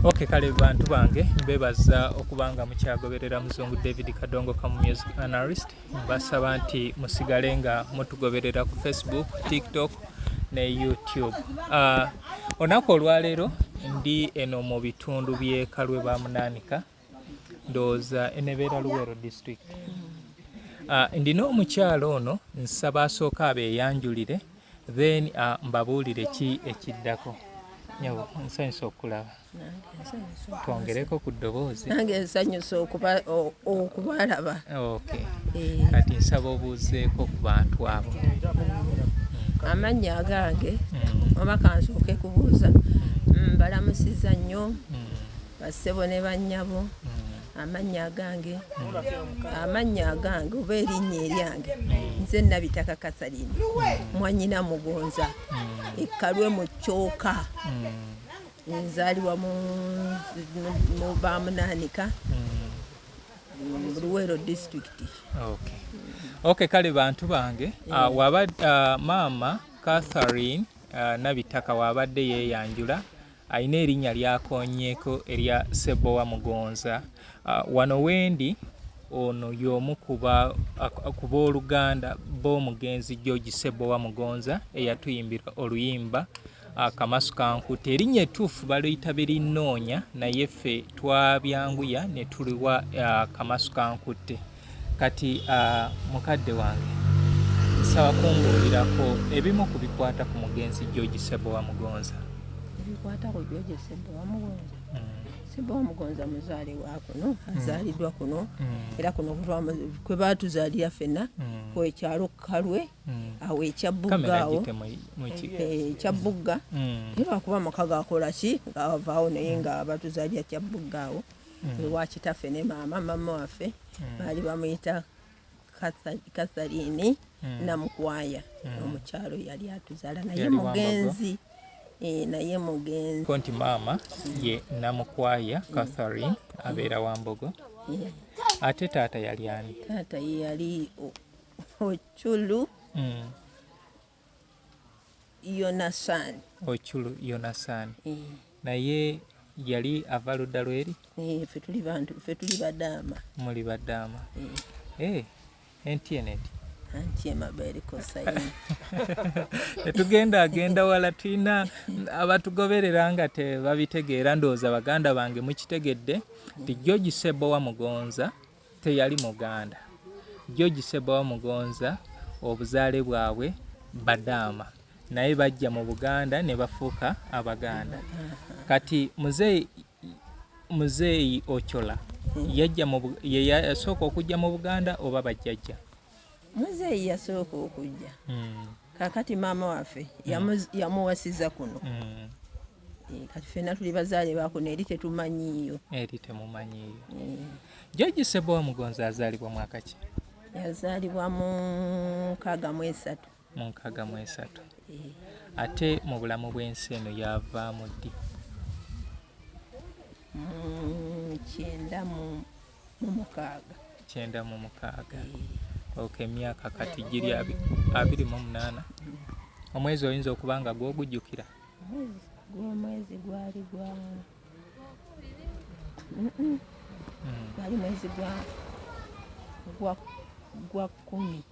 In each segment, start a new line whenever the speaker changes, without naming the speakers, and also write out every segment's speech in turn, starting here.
Okay, kale bantu bange mbebaza okubanga mukyagoberera muzungu David Kadongo Kamu Music Analyst. Basaba nti musigale nga mutugoberera ku Facebook, TikTok ne YouTube. Onako olwaleero ndi eno mu bitundu bye Kalwe Bamunanika ndooza enebeera Luweero district. Ndina omukyalo ono nsaba asooka abeeyanjulire then mbabuulire ki ekiddako. Nyawo nsanyusa okulaba. Twongereko ku ddoboozi.
Nange nsanyusa okubalaba.
Okay. Kati nsaba obuuzeeko ku bantu abo.
Amannya agange oba kansooke kubuuza. Mbalamusiza nnyo bassebo ne bannyabo. Amannya agange oba erinnya eryange nze Nabitaka Catherine Mwanyina Mugonza Kalwe mu Kyooka nzaalibwa mu Bamunanika Luweero district.
Okay, kale bantu bange maama Catherine Nabitaka wabadde yeeyanjula ayina erinnya lyakonyeeko erya Sebowa Mugonza. Wano wendi ono y'omu ku booluganda b'omugenzi George Sebowa Mugonza eyatuyimbira oluyimba Kamasu Kankutte. Erinnya ettuufu baluyita Birinnoonya naye ffe twabyanguya ne tuliwa Kamasu Kankutte. Kati mukadde wange nsaba kumbuulirako ebimu ku bikwata ku mugenzi George Sebowa Mugonza.
Ebikwata ku George Sebowa Mugonza? Sebowa Mugonza muzaale wa kuno, azaaliddwa kuno era kuno kwe baatuzaalira ffenna kwekyalo Kalwe awo ekyabugga awo ekyabugga lwakuba amaka gakola ki gaavaawo naye nga batuzaalira kyabugga awo ewa kitaffe ne maama waffe baali bamuyita Catherine Namukwaya omukyalo yali atuzaala naye mugenzi naye mugenzi
konti maama ye Namukwaya Catherine abeera Wambogo. Ate taata yali ani?
Taata ye yali Ochulu Yonasani.
Ochulu Yonasani. Naye yali ava ludda lweri?
Ffe tuli Badaama.
Muli Badaama. Entieneti
anti emabere kosayi
agenda wala tulina abatugoberera nga tebabitegeera ndowooza baganda bange mukitegedde nti George Sebowa Mugonza teyali Muganda. George Sebowa Mugonza obuzaale bwabwe Badaama naye bajja mu Buganda ne bafuuka Abaganda. Kati muzeeyi Ochola yasooka okujja mu Buganda oba bajjajja?
Muzeeyi yasooka okujja. Kakati maama waffe yamuwasiza kuno. Kati ffenna tuli bazaale bakuno eri tetumanyiiyo.
Eri temumanyiiyo. George Sebowa Mugonza azaalibwa mwaka ki?
Yazaalibwa mu 63.
Mu 63. Ate mu bulamu bw'ensi eno yavaamu ddi? 96. Okay, emyaka kati giri 28. Omwezi oyinza okuba nga gw'ogujjukira?
Omwezi gwali mwezi gwa 10.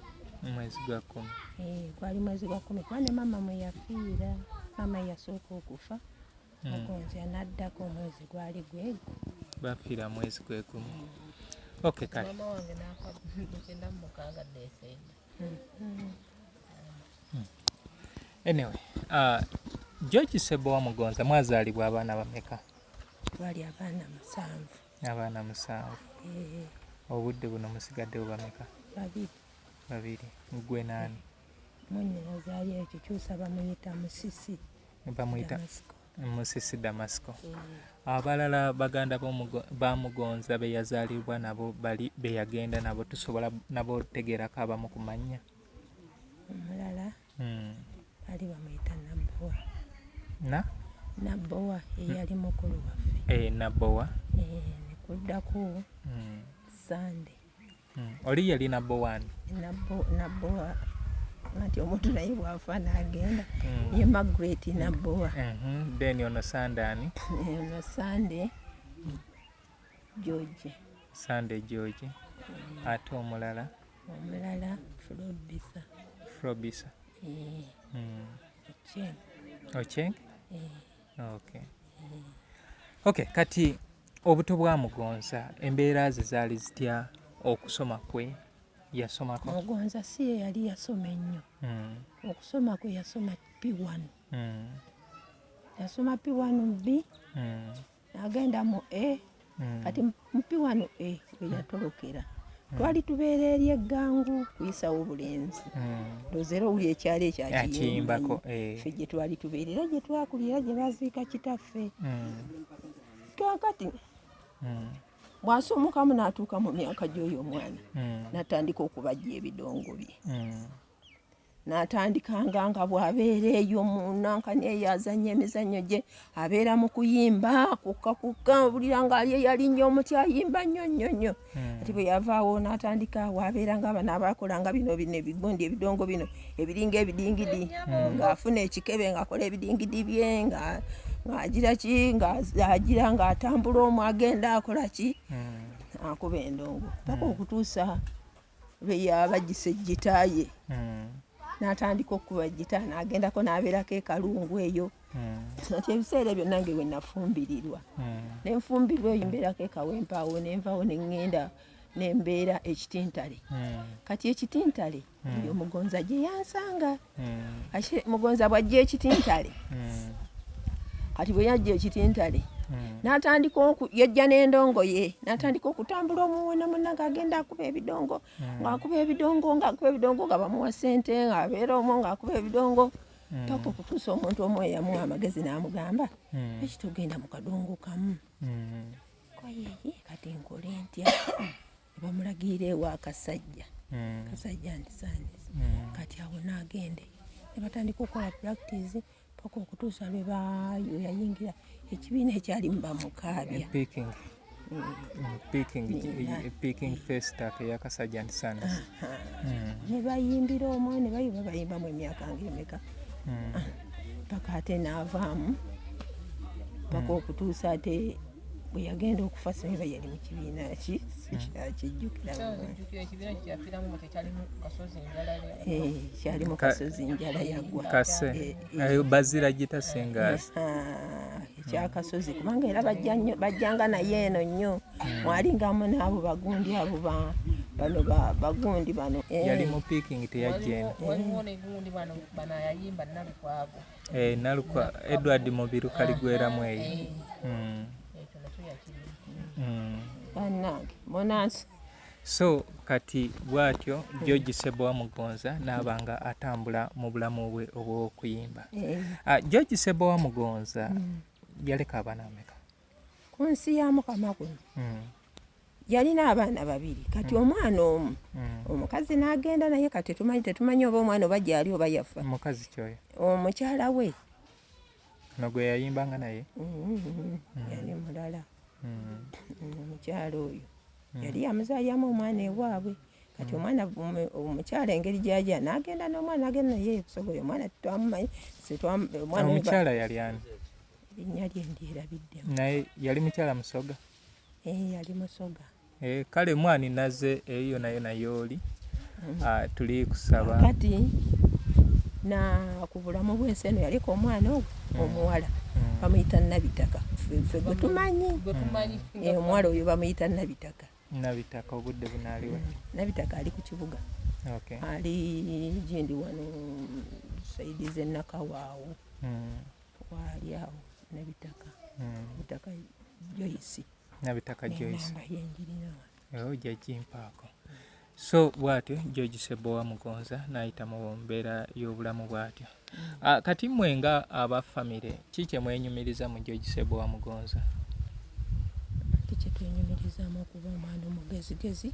Mwezi gwa 10.
Gwali mwezi gwa 10 kuba ne maama mwe yafiira. Maama yasooka okufa Mugonza n'addako omwezi gwali gwegwo.
Bafiira mwezi gwe 10. Okay, kale.
Mama wange n'akagenda mu 6 December.
Anyway, George Sebowa Mugonza mwazaalibwa abaana bameka?
Twali abaana 7.
Abaana 7. Obudde buno musigaddewo bameka? 2. Gwe naani?
Mwennyina azaali ekikyusa bamuyita Musisi.
Bamuyita Musisi Damasco. Abalala baganda ba Mugonza be yazaalibwa nabo bali be yagenda nabo tusobola nabo tegeerako abamu ku mannya?
Omulala bali bamuyita Nabbowa. Nabbowa eyali mukulu waffe.
Nabbowa.
Ne kuddako Sande.
Oli yali Nabbowa ani?
Nabbowa nti omuntu naye bwafa n'agenda ye Margaret Nabbowa.
Then ono Sandani
ono Sunday George
ate omulala Frobisa. Ocheng. Okay, kati obuto bwa Mugonza embeera ze zaali zitya? Okusoma kwe yasomako?
Mugonza si ye yali yasoma ennyo. Okusoma kwe yasoma P1. Yasoma P1 B. Agenda mu A. Kati mu P1 A we yatolokera. Twali tubeera eri eggangu kuyisawo obulenzi. Ndozera owuli ekyalo ekyakiyimbako. Ffe gye twali tubeerera gye twakulira gye baziika kitaffe. Kakati bw'asomokamu n'atuuka mu myaka gy'oyo omwana n'atandika okubajja ebidongo bye. N'atandikanga nga bw'abeera eyo mu nankani eyo azannya emizannyo gye abeera mu kuyimba kukka obulira ng'ali eyalinnya omuti ayimba nnyo. Ati bwe yavaawo n'atandika waabeera ng'abana abaakolanga bino ebigundi ebidongo bino ebiringa ebidingidi ng'afuna ekikebe ng'akola ebidingidi bye ng'agira ki ng'agira ng'atambula omwo agenda akola ki akuba endongo paka okutuusa be yabagisa ejjitaaye. N'atandika okuba gita n'agendako n'abeerako ekalungu eyo. Ati ebiseera ebyo nange we nafumbirirwa. Nenfumbirwa eyo mbeerako ekawempaawo nenvaawo neŋŋenda nembeera ekitintale. Kati ekitintale eyo Mugonza gye yansanga. Mugonza bw'ajja ekitintale kati bwe yajja ekitintale n'atandika yajja n'endongo ye n'atandika okutambula omuwona munnange agenda akuba ebidongo ng'akuba ebidongo nga bamuwa ssente ng'abeera omwo ng'akuba ebidongo paka okutuusa omuntu omu eyamuwa amagezi n'amugamba lwaki togenda mu kadongo kamu koyeye kati nkole ntya bamulagirira ewa akasajja ntisaanyiza kati awo n'agende ne batandika okukola practice paka okutuusa lwe baayo yayingira ekibiina ekyalimu bamukaabya
Peking Festa ey'akasajja ntisaanyiza.
Ne bayimbira omwo ne bayimbamu emyaka ng'emeka paka ate n'avaamu paka okutuusa ate bwe yagenda okufa singa yali mu kibiina ki sikyakijjukira kyalimu Kasozi Njala yaggwa
Bazira gita Sengaasi
ekyakasozi kubanga era bajjanga naye eno nnyo mwalingamu n'abo bagundi abo bano bagundi bano
yali mu Peking teyajja Nalukwa Edward Mubiru Kaligweramu eyo.
Monansi.
So kati bwatyo George Sebowa Mugonza n'abanga atambula mu bulamu bwe obw'okuyimba. George Sebowa Mugonza yaleka abaana ameka?
Ku nsi ya Mukama kuno yalina abaana babiri kati omwana omu omukazi n'agenda naye kati tetumanyi oba omwana oba gyali oba yafa.
Omukazi kyoyo
omukyala we
no gwe yayimbanga naye
yali mulala. Omukyala oyo yali yamuzaalyamu omwana ewaabwe kati omwana omukyala engeri gy'ajja n'agenda n'omwana agenda naye kusogoya omwana twamumanyi.
Omukyala yali ani?
Erinnya lye ndyerabiddemu.
Naye yali mukyala Musoga?
Yali Musoga.
Kale mwani naze eyo nayo nayooli tuli kusaba
kati na ku bulamu bw'ensi eno yaleka omwana ogwo omuwala bamuyita Nabitaka. Ffe gwe tumanyi omuwala oyo bamuyita Nabitaka.
Obudde bunaaliwa?
Nabitaka ali ku kibuga. Ali gindi wano saidi z'Ennakawaawo waali awo Nabitaka. Nabitaka Joyce.
Nabitaka Joyce.
Namba yenjirina
jajimpaako. So bwatyo George Sebowa Mugonza n'ayita mu mbeera y'obulamu bwatyo. Kati mmwe nga abafamire ki kye mwenyumiriza mu George Sebowa Mugonza?
Kye twenyumirizaamu okuba omwana omugezigezi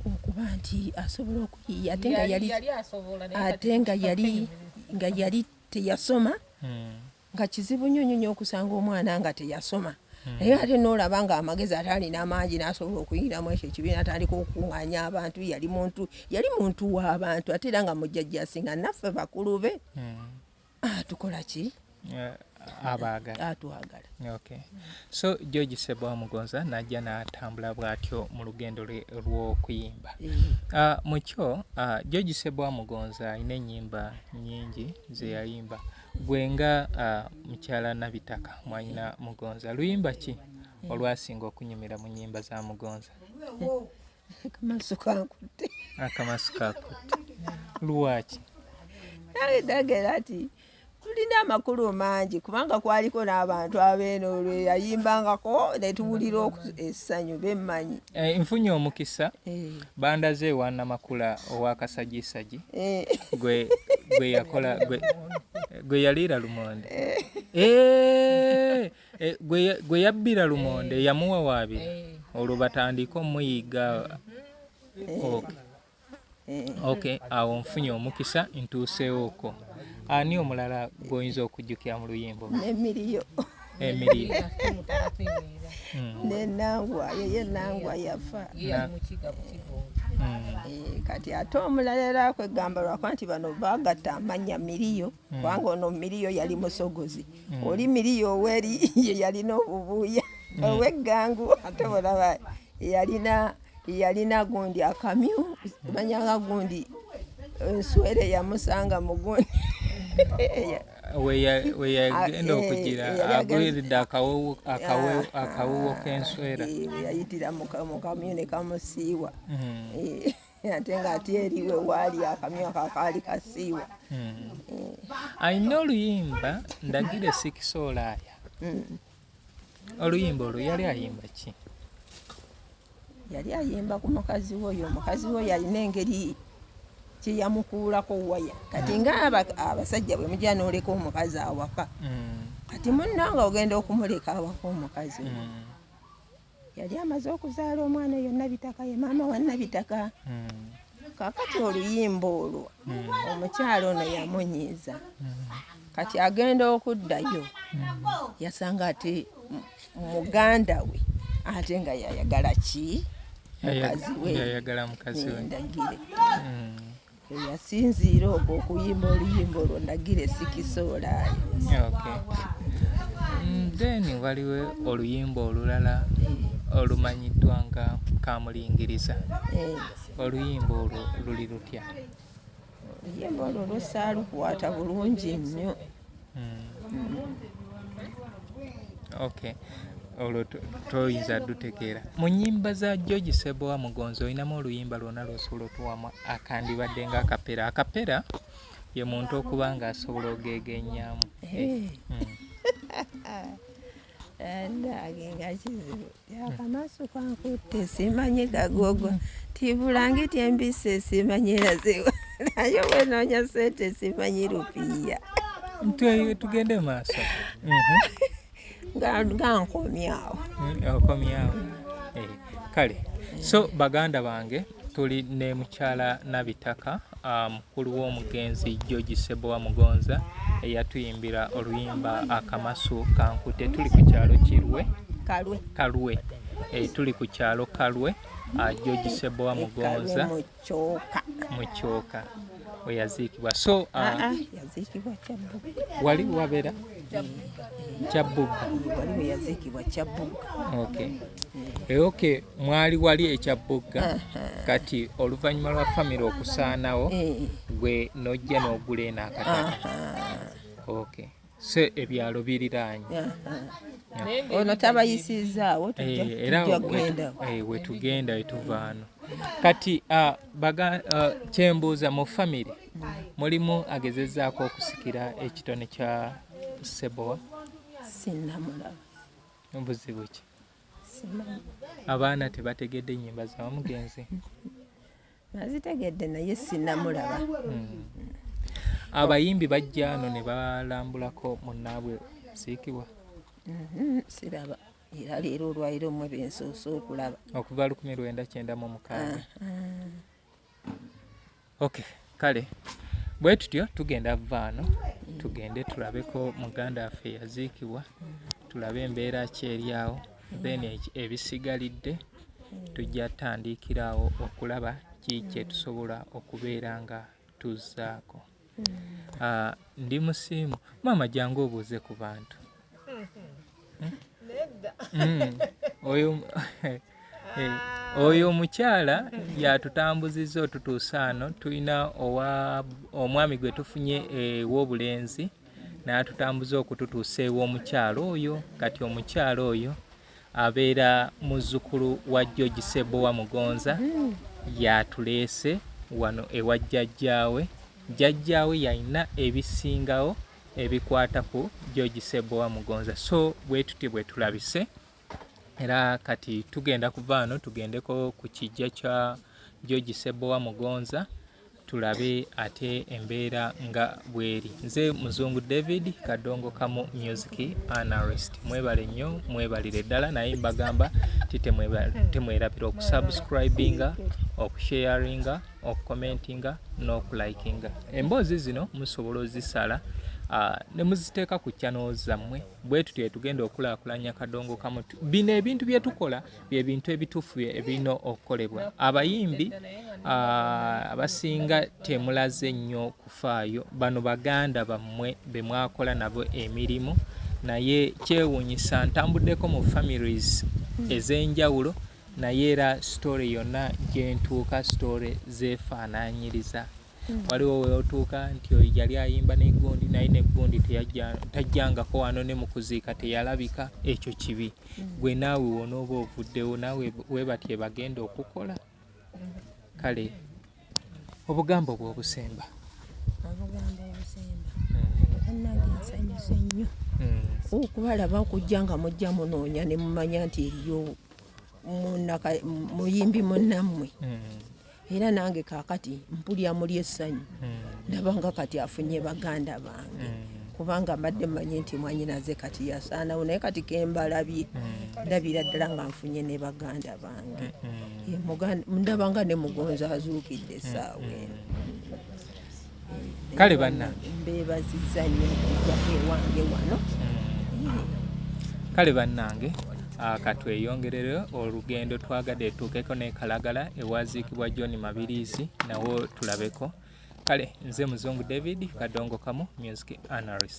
okuba nti asobola okuyiiya ate nga yali teyasoma nga kizibu nnyo nnyo okusanga omwana nga teyasoma naye ate n'olaba nga amagezi ate alina amangi n'asobola okuyingiramu ekyo ekibiina atandika okukuŋŋaanya abantu yali muntu w'abantu ate era nga mujjajja asinga naffe bakulu be tukola ki atwagala.
Okay. So George Ssebbo Mugonza najja n'atambula bw'atyo mu lugendo lwe lw'okuyimba. Mu kyo George Ssebbo Mugonza alina ennyimba nnyingi ze yayimba. Gwe nga mukyala Nabitaka Mwanyina Mugonza, luyimba ki olwasinga okunyumira mu nnyimba za Mugonza?
Akamasu kankutte.
Akamasu kakutte. Lwaki?
Dagera ati tulina amakulu mangi kubanga kwaliko n'abantu abeeno lwe yayimbangako ne tuwulira essanyu bemmanyi.
Nfunye omukisa bandaze ewa Namakula ow'Akasagiisagi gwe yakola gwe yaliira lumonde gwe yabbira lumonde yamuwa waabiri olwo batandika omuyiga. Okay, awo nfunye omukisa ntuuseewo okwo. Ani omulala gw'oyinza okujjukira mu luyimbo?
Emiriyo. Nenangwa yeye nangwa yafa. Kati ate omulala era kwegamba lwakwa nti bano baagatta amannya Miriyo kubanga ono Miriyo yali musogozi. Oli Miriyo oweri ye yalina obubuuya ow'eggangu ate olaba yalina gundi akamyu manyanga gundi enswere yamusanga mu gundi
we yagenda okugira agwiridde akawuwo k'enswera
yayitira mu kamyu ne kamusiiwa ate ng'ate eriwe waali akamyu akakaali kasiiwa.
Alina oluyimba ndagire sikisoolaaya. Oluyimba olwo yali ayimba ki?
Yali ayimba ku mukazi we oyo alina engeri kyeyamukuulako waya kati nga abasajja bwe mujja n'oleka omukazi awaka kati munnanga ogenda okumuleka awaka omukazi yali amaze okuzaala omwana oyo Nabitaka ye maama wa Nabitaka. Kakati oluyimba olwo omukyalo ono yamunyiiza kati agenda okuddayo yasanga ate muganda we ate nga yayagala ki
yayagala mukazi we
Ndagire yasinziira okwo okuyimba oluyimba olwo Ndagire sikisoolaaya. Then
waliwo oluyimba olulala olumanyiddwa nga Kamulingiriza. Oluyimba olwo luli lutya?
Oluyimba olwo lusaalukwata bulungi nnyo.
Okay. Olwo toyinza dutegeera. Mu nnyimba za George Ssebbo Mugonza olinamu oluyimba lwonna lw'osobola otuwamu akandibadde nga akapera. Akapera ye muntu okuba ng'asobola ogeegennyamu.
Ndagenga kizibu akamaaso kankutte simanyi gagogo tibulangiti embise simanyi erazewa naye wenoonya sente simanyi rupiya.
Tugende maaso.
Gankomyawo.
Okomyawo. Kale so baganda bange tuli ne mukyala Nabitaka mukulu w'omugenzi George Ssebbo Mugonza eyatuyimbira oluyimba akamasu kankutte. Tuli ku kyalo Kirwe Kalwe. Tuli ku kyalo Kalwe. George Ssebbo Mugonza mu Kyoka we yaziikibwa. So
yaziikibwa Kyabugga.
wali wabeera Kyabugga.
Waliwo yaziikibwa Kyabugga.
Okay, mwali wali ekyabugga kati oluvannyuma lwa famire okusaanawo gwe nojja n'ogula eno akataka. Okay, so ebyalo biriraanye.
Ono tabayisizaawo tujja kugenda
wetugenda wetuvaano kati kyembuuza mu famire mulimu agezezzaako okusikira ekitone kya Ssebbo?
Sinnamulaba.
Buzibu ki? Abaana tebategedde nnyimba za Mugenzi?
Nazitegedde naye sinnamulaba.
Abayimbi bajja ano ne balambulako munnaabwe siikibwa?
Siraba era leero olwaliro mmwe bensoose okulaba
okuva 1996. Okay, kale bwe tutyo tugenda vaano tugende tulabeko muganda waffe yaziikibwa tulabe embeera ki eri awo, then ebisigalidde tujja tandikirawo okulaba ki kye tusobola okubeera nga tuzzaako. Ndi musiimu. Maama jangu obuuze ku bantu. Oyo omukyala yatutambuzizza otutuusa ano. Tulina omwami gwe tufunye ew'obulenzi n'atutambuza okututuusa ew'omukyala oyo. Kati omukyala oyo abeera muzzukulu wa George Ssebbowa Mugonza, yatuleese wano ewa jjajjaawe. Jjajjaawe yalina ebisingawo ebikwata ku George Ssebbowa Mugonza. So bwe tuti bwe tulabise, era kati tugenda kuva wano tugendeko ku kijja kya George Ssebbowa Mugonza tulabe ate embeera nga bweri. Nze Muzungu David Kadongo Kamu Music Analyst. Mwebale nnyo, mwebalire ddala, naye mbagamba temwerabira okusubscribinga, okusharinga, okukomentinga n'okulikinga. Emboozi zino musobola ozisala ne muziteeka ku channel zammwe. Bwe tutyo tugenda okulaakulanya Kadongo Kamu. Bino ebintu bye tukola bye bintu ebituufu ebirina okukolebwa. Abayimbi abasinga temulaze nnyo kufaayo. Bano baganda bammwe be mwakola nabo emirimu, naye kyewuunyisa ntambuddeko mu families ez'enjawulo, naye era story yonna gye ntuuka story zeefaanaanyiriza. Waliwo weotuuka nti oyo yali ayimba n'eggundi, naye n'eggundi tajjangako wano, ne mu kuziika teyalabika. Ekyo kibi. Gwe naawe wonooba ovuddewo naawe weebatye bagenda okukola. Kale obugambo bw'obusemba.
Obugambo obusemba bannange nsanyuse nnyo okubalaba okujja nga mujja munoonya ne mumanya nti eriyo muyimbi munnammwe. Era nange kaakati mpulya muli essanyu. Ndaba nga kati afunye baganda bange, kubanga mbadde mmanyi nti mwanyinaze kati yasaanawo, naye kati kembalabye ndabira ddala nga nfunye ne baganda bange. Ndaba nga ne Mugonza azuukidde essaawa eno.
Kale bannange
mbeebazizza nnyo okujjako ewange wano.
Kale bannange katweyongerere olugendo twagadde tuukeko ne Kalagala ewaziikibwa John Mabirizi, nawo tulabeko. Kale nze Muzungu David Kadongo Kamu Music Analyst.